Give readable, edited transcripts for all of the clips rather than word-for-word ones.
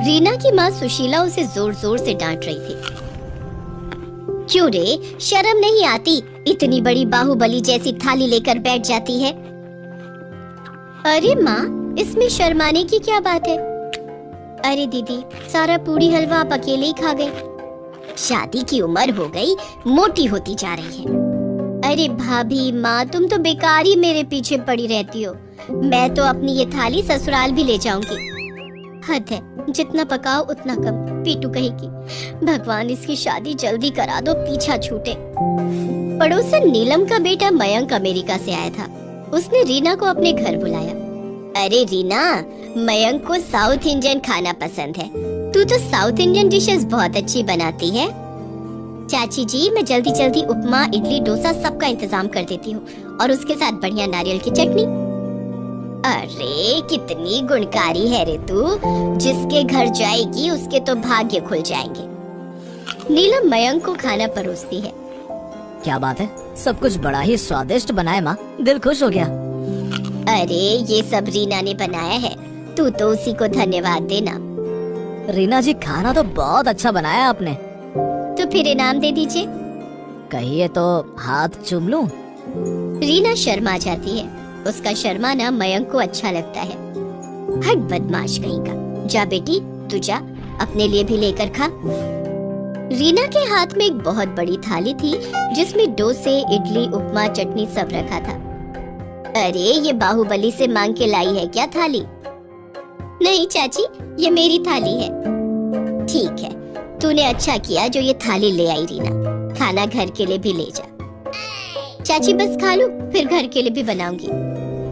रीना की माँ सुशीला उसे जोर जोर से डांट रही थी। क्यों रे, शर्म नहीं आती? इतनी बड़ी बाहुबली जैसी थाली लेकर बैठ जाती है। अरे माँ, इसमें शर्माने की क्या बात है? अरे दीदी, सारा पूरी हलवा आप अकेले ही खा गई। शादी की उम्र हो गई, मोटी होती जा रही है। अरे भाभी, माँ, तुम तो बेकार ही मेरे पीछे पड़ी रहती हो। मैं तो अपनी ये थाली ससुराल भी ले जाऊंगी। हद है, जितना पकाओ उतना कम। पीटू कहेगी। भगवान इसकी शादी जल्दी करा दो, पीछा छूटे। पड़ोसन नीलम का बेटा मयंक अमेरिका से आया था। उसने रीना को अपने घर बुलाया। अरे रीना, मयंक को साउथ इंडियन खाना पसंद है। तू तो साउथ इंडियन डिशेस बहुत अच्छी बनाती है। चाची जी, मैं जल्दी जल्दी उपमा, इडली, डोसा सबका इंतजाम कर देती हूँ, और उसके साथ बढ़िया नारियल की चटनी। अरे कितनी गुणकारी है रे तू। जिसके घर जाएगी उसके तो भाग्य खुल जाएंगे। नीलम मयंक को खाना परोसती है। क्या बात है, सब कुछ बड़ा ही स्वादिष्ट बना है माँ, दिल खुश हो गया। अरे ये सब रीना ने बनाया है, तू तो उसी को धन्यवाद देना। रीना जी, खाना तो बहुत अच्छा बनाया आपने। तो फिर इनाम दे दीजिए। कहिए तो हाथ चूम लूं? रीना शर्मा जाती है। उसका शर्माना मयंक को अच्छा लगता है। हट बदमाश कहीं का। जा बेटी, तू जा, अपने लिए भी लेकर खा। रीना के हाथ में एक बहुत बड़ी थाली थी, जिसमें डोसे, इडली, उपमा, चटनी सब रखा था। अरे ये बाहुबली से मांग के लाई है क्या थाली? नहीं चाची, ये मेरी थाली है। ठीक है, तूने अच्छा किया जो ये थाली ले आई रीना। खाना घर के लिए भी ले जा। चाची बस खा लो, फिर घर के लिए भी बनाऊंगी।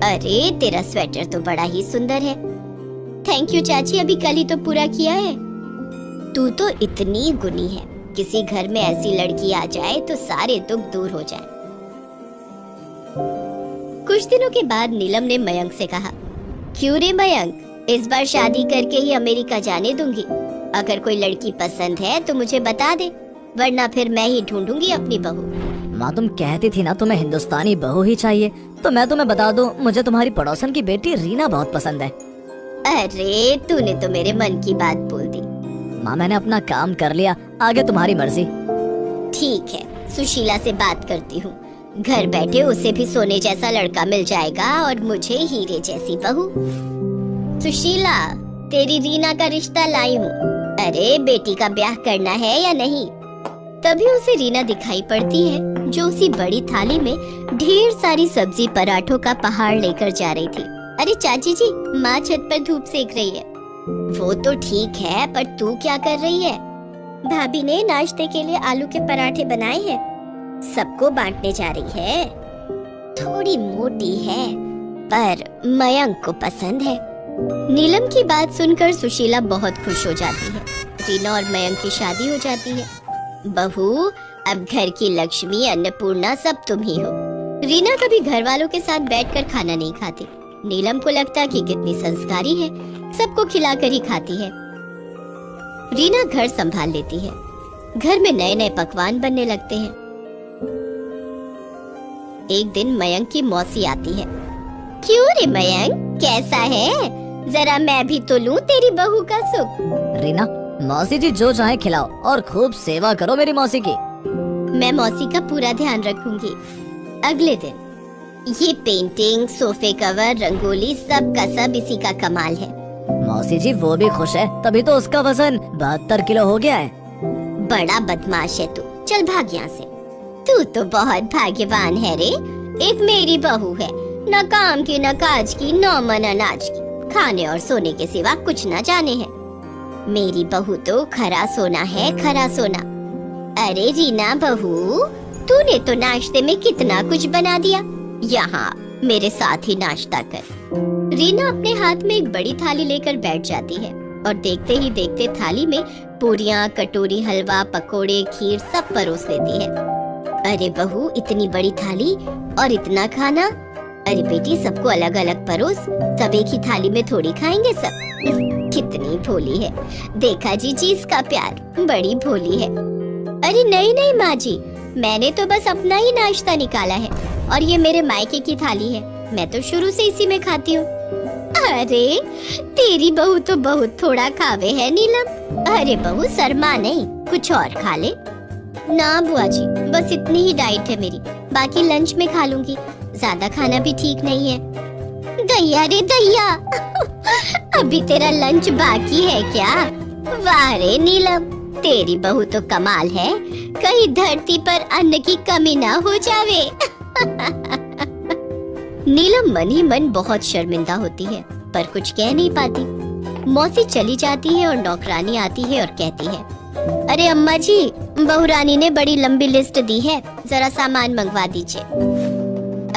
अरे तेरा स्वेटर तो बड़ा ही सुंदर है। थैंक यू चाची, अभी कल ही तो पूरा किया है। तू तो इतनी गुणी है, किसी घर में ऐसी लड़की आ जाए तो सारे दुख दूर हो जाए। कुछ दिनों के बाद नीलम ने मयंक से कहा, क्यों रे मयंक, इस बार शादी करके ही अमेरिका जाने दूंगी। अगर कोई लड़की पसंद है तो मुझे बता दे, वरना फिर मैं ही ढूंढूंगी अपनी बहू। माँ, तुम कहती थी ना तुम्हें हिंदुस्तानी बहू ही चाहिए, तो मैं तुम्हें बता दूं, मुझे तुम्हारी पड़ोसन की बेटी रीना बहुत पसंद है। अरे तूने तो मेरे मन की बात बोल दी। माँ, मैंने अपना काम कर लिया, आगे तुम्हारी मर्जी। ठीक है, सुशीला से बात करती हूँ। घर बैठे उसे भी सोने जैसा लड़का मिल जाएगा और मुझे हीरे जैसी बहू। सुशीला, तेरी रीना का रिश्ता लाई हूँ। अरे बेटी का ब्याह करना है या नहीं? तभी उसे रीना दिखाई पड़ती है, जो उसी बड़ी थाली में ढेर सारी सब्जी, पराठों का पहाड़ लेकर जा रही थी। अरे चाची जी, माँ छत पर धूप सेक रही है। वो तो ठीक है, पर तू क्या कर रही है? भाभी ने नाश्ते के लिए आलू के पराठे बनाए हैं, सबको बांटने जा रही है। थोड़ी मोटी है, पर मयंक को पसंद है। नीलम की बात सुनकर सुशीला बहुत खुश हो जाती है। रीना और मयंक की शादी हो जाती है। बहू, अब घर की लक्ष्मी, अन्नपूर्णा सब तुम ही हो। रीना कभी घर वालों के साथ बैठकर खाना नहीं खाती। नीलम को लगता कि कितनी संस्कारी है, सबको खिलाकर ही खाती है। रीना घर संभाल लेती है। घर में नए नए पकवान बनने लगते हैं। एक दिन मयंक की मौसी आती है। क्यों रे मयंक, कैसा है? जरा मैं भी तो लूं तेरी बहू का सुख। रीना, मौसी जी जो चाहे खिलाओ और खूब सेवा करो मेरी मौसी की। मैं मौसी का पूरा ध्यान रखूंगी। अगले दिन ये पेंटिंग, सोफे कवर, रंगोली, सब का सब इसी का कमाल है। मौसी जी वो भी खुश है, तभी तो उसका वजन 72 किलो हो गया है। बड़ा बदमाश है तू, चल भाग यहाँ से। तू तो बहुत भाग्यवान है रे, एक मेरी बहू है, न काम की, न काज की, न मन अनाज की, खाने और सोने के सिवा कुछ न जाने है। मेरी बहू तो खरा सोना है, खरा सोना। अरे रीना बहू, तूने तो नाश्ते में कितना कुछ बना दिया। यहाँ मेरे साथ ही नाश्ता कर। रीना अपने हाथ में एक बड़ी थाली लेकर बैठ जाती है और देखते ही देखते थाली में पूरियां, कटोरी, हलवा, पकोड़े, खीर सब परोस लेती है। अरे बहू, इतनी बड़ी थाली और इतना खाना। अरे बेटी, सबको अलग अलग परोस, सब एक ही थाली में थोड़ी खाएंगे सब। कितनी भोली है, देखा जी इसका प्यार, बड़ी भोली है। अरे नहीं नहीं माँ जी, मैंने तो बस अपना ही नाश्ता निकाला है और ये मेरे मायके की थाली है, मैं तो शुरू से इसी में खाती हूँ। अरे तेरी बहू तो बहुत थोड़ा खावे है नीलम। अरे बहू शर्मा नहीं, कुछ और खा ले। ना बुआ जी, बस इतनी ही डाइट है मेरी, बाकी लंच में खा लूंगी, ज्यादा खाना भी ठीक नहीं है। दैया रे दैया, अभी तेरा लंच बाकी है क्या? वाह रे नीलम, तेरी बहू तो कमाल है, कहीं धरती पर अन्न की कमी ना हो जावे। नीलम मन ही मन बहुत शर्मिंदा होती है, पर कुछ कह नहीं पाती। मौसी चली जाती है और नौकरानी आती है और कहती है, अरे अम्मा जी, बहू रानी ने बड़ी लंबी लिस्ट दी है, जरा सामान मंगवा दीजिए।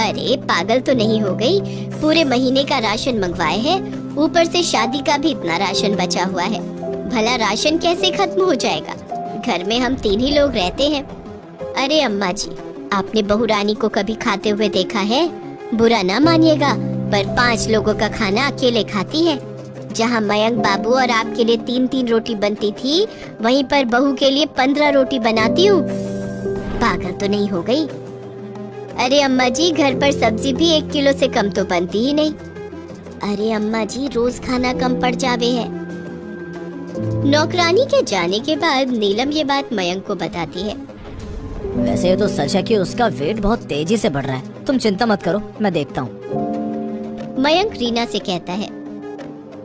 अरे पागल तो नहीं हो गई, पूरे महीने का राशन मंगवाए है, ऊपर से शादी का भी इतना राशन बचा हुआ है, भला राशन कैसे खत्म हो जाएगा? घर में हम 3 ही लोग रहते हैं। अरे अम्मा जी, आपने बहू रानी को कभी खाते हुए देखा है? बुरा ना मानिएगा, पर 5 लोगों का खाना अकेले खाती है। जहाँ मयंक बाबू और आपके लिए 3-3 रोटी बनती थी, वहीं पर बहू के लिए 15 रोटी बनाती हूँ। पागल तो नहीं हो गई? अरे अम्मा जी, घर पर सब्जी भी 1 किलो से कम तो बनती ही नहीं। अरे अम्मा जी, रोज खाना कम पड़ जावे है। नौकरानी के जाने के बाद नीलम ये बात मयंक को बताती है। वैसे ये तो सच है कि उसका वेट बहुत तेजी से बढ़ रहा है, तुम चिंता मत करो, मैं देखता हूँ। मयंक रीना से कहता है,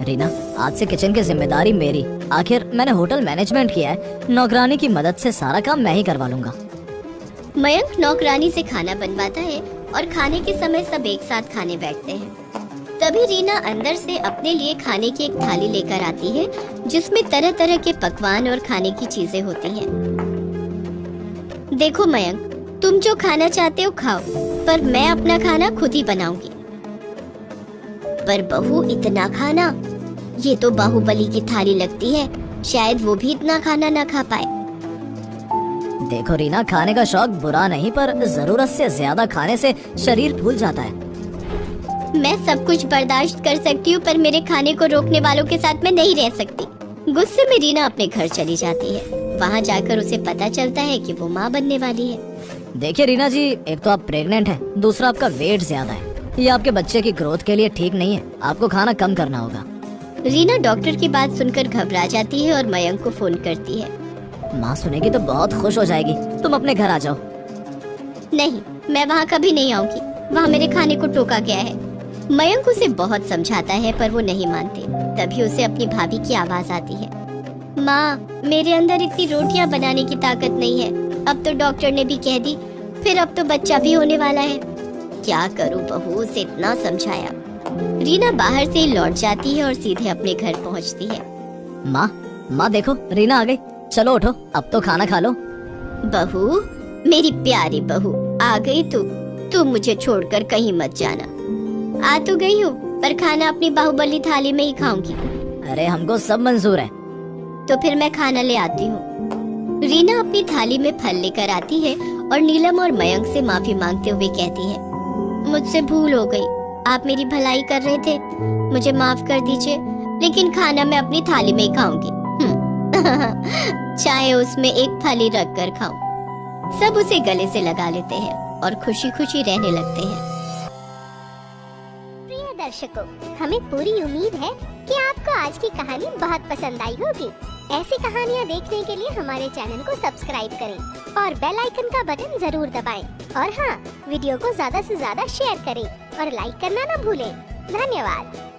रीना, आज से किचन की जिम्मेदारी मेरी। आखिर मैंने होटल मैनेजमेंट किया है, नौकरानी की मदद से सारा काम मैं ही करवा लूंगा। मयंक नौकरानी से खाना बनवाता है और खाने के समय सब एक साथ खाने बैठते हैं। तभी रीना अंदर से अपने लिए खाने की एक थाली लेकर आती है, जिसमें तरह तरह के पकवान और खाने की चीजें होती हैं। देखो मयंक, तुम जो खाना चाहते हो खाओ, पर मैं अपना खाना खुद ही बनाऊंगी। पर बहू, इतना खाना? ये तो बाहुबली की थाली लगती है, शायद वो भी इतना खाना ना खा पाए। देखो रीना, खाने का शौक बुरा नहीं, पर जरूरत से ज्यादा खाने से शरीर फूल जाता है। मैं सब कुछ बर्दाश्त कर सकती हूँ, पर मेरे खाने को रोकने वालों के साथ मैं नहीं रह सकती। गुस्से में रीना अपने घर चली जाती है। वहाँ जाकर उसे पता चलता है कि वो माँ बनने वाली है। देखिए रीना जी, एक तो आप प्रेग्नेंट हैं, दूसरा आपका वेट ज्यादा है, ये आपके बच्चे की ग्रोथ के लिए ठीक नहीं है, आपको खाना कम करना होगा। रीना डॉक्टर की बात सुनकर घबरा जाती है और मयंक को फोन करती है। माँ सुनेगी तो बहुत खुश हो जाएगी, तुम अपने घर आ जाओ। नहीं, मैं वहाँ कभी नहीं आऊंगी, वहाँ मेरे खाने को टोका गया है। मयंक उसे बहुत समझाता है, पर वो नहीं मानते। तभी उसे अपनी भाभी की आवाज आती है, माँ, मेरे अंदर इतनी रोटियाँ बनाने की ताकत नहीं है, अब तो डॉक्टर ने भी कह दी, फिर अब तो बच्चा भी होने वाला है। क्या करूँ बहू, उसे इतना समझाया। रीना बाहर से लौट जाती है और सीधे अपने घर पहुँचती है। माँ देखो, रीना आ गई, चलो उठो, अब तो खाना खा लो। बहू, मेरी प्यारी बहू, आ गई तू मुझे छोड़कर कहीं मत जाना। आ तो गई हूँ, पर खाना अपनी बाहुबली थाली में ही खाऊंगी। अरे हमको सब मंजूर है। तो फिर मैं खाना ले आती हूँ। रीना अपनी थाली में फल लेकर आती है और नीलम और मयंक से माफी मांगते हुए कहती है, मुझसे भूल हो गई, आप मेरी भलाई कर रहे थे, मुझे माफ कर दीजिए, लेकिन खाना मैं अपनी थाली में ही खाऊंगी। चाहे उसमें एक थाली रख कर खाऊं। सब उसे गले से लगा लेते हैं और खुशी खुशी रहने लगते हैं। प्रिय दर्शकों, हमें पूरी उम्मीद है कि आपको आज की कहानी बहुत पसंद आई होगी। ऐसी कहानियाँ देखने के लिए हमारे चैनल को सब्सक्राइब करें और बेल आइकन का बटन जरूर दबाएं। और हाँ, वीडियो को ज्यादा से ज्यादा शेयर करें और लाइक करना ना भूलें। धन्यवाद।